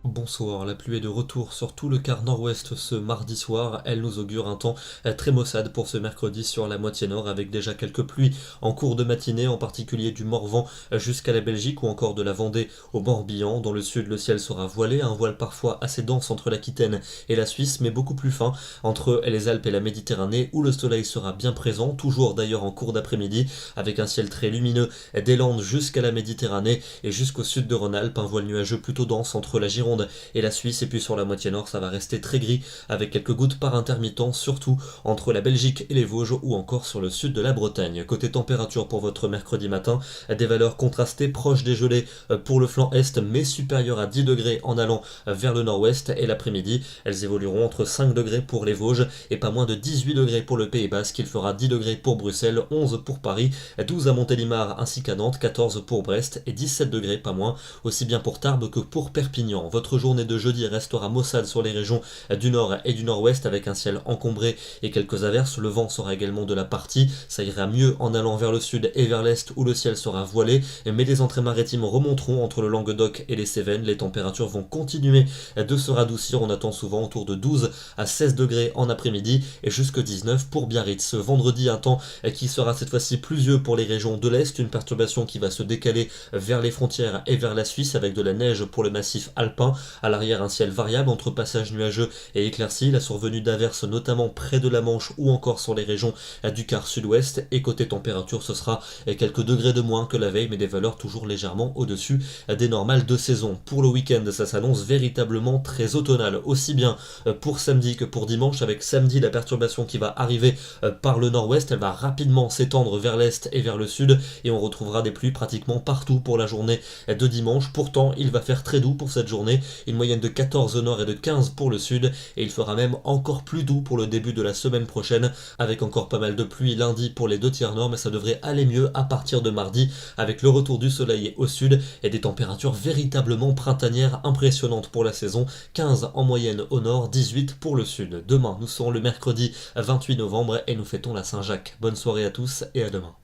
Bonsoir, la pluie est de retour sur tout le quart nord-ouest ce mardi soir. Elle nous augure un temps très maussade pour ce mercredi sur la moitié nord, avec déjà quelques pluies en cours de matinée, en particulier du Morvan jusqu'à la Belgique ou encore de la Vendée au Morbihan. Dans le sud, le ciel sera voilé, un voile parfois assez dense entre l'Aquitaine et la Suisse, mais beaucoup plus fin entre les Alpes et la Méditerranée, où le soleil sera bien présent, toujours d'ailleurs en cours d'après-midi, avec un ciel très lumineux des Landes jusqu'à la Méditerranée et jusqu'au sud de Rhône-Alpes, un voile nuageux plutôt dense entre la Gironde et la Suisse, et puis sur la moitié nord ça va rester très gris avec quelques gouttes par intermittent, surtout entre la Belgique et les Vosges ou encore sur le sud de la Bretagne. Côté température pour votre mercredi matin, des valeurs contrastées proches des gelées pour le flanc est, mais supérieures à 10 degrés en allant vers le nord-ouest, et l'après-midi elles évolueront entre 5 degrés pour les Vosges et pas moins de 18 degrés pour le Pays Basque. Il fera 10 degrés pour Bruxelles, 11 pour Paris, 12 à Montélimar ainsi qu'à Nantes, 14 pour Brest et 17 degrés pas moins aussi bien pour Tarbes que pour Perpignan. Votre journée de jeudi restera maussade sur les régions du nord et du nord-ouest avec un ciel encombré et quelques averses. Le vent sera également de la partie, ça ira mieux en allant vers le sud et vers l'est où le ciel sera voilé, mais les entrées maritimes remonteront entre le Languedoc et les Cévennes. Les températures vont continuer de se radoucir, on attend souvent autour de 12 à 16 degrés en après-midi et jusque 19 pour Biarritz. Vendredi, un temps qui sera cette fois-ci pluvieux pour les régions de l'est, une perturbation qui va se décaler vers les frontières et vers la Suisse avec de la neige pour le massif alpin. À l'arrière, un ciel variable entre passages nuageux et éclaircis, la survenue d'averses notamment près de la Manche ou encore sur les régions du quart sud-ouest. Et côté température, ce sera quelques degrés de moins que la veille, mais des valeurs toujours légèrement au-dessus des normales de saison. Pour le week-end, ça s'annonce véritablement très automnal, aussi bien pour samedi que pour dimanche, avec samedi la perturbation qui va arriver par le nord-ouest, elle va rapidement s'étendre vers l'est et vers le sud, et on retrouvera des pluies pratiquement partout pour la journée de dimanche. Pourtant, il va faire très doux pour cette journée, une moyenne de 14 au nord et de 15 pour le sud, et il fera même encore plus doux pour le début de la semaine prochaine, avec encore pas mal de pluie lundi pour les deux tiers nord, mais ça devrait aller mieux à partir de mardi, avec le retour du soleil au sud et des températures véritablement printanières impressionnantes pour la saison, 15 en moyenne au nord, 18 pour le sud. Demain, nous serons le mercredi 28 novembre et nous fêtons la Saint-Jacques. Bonne soirée à tous et à demain.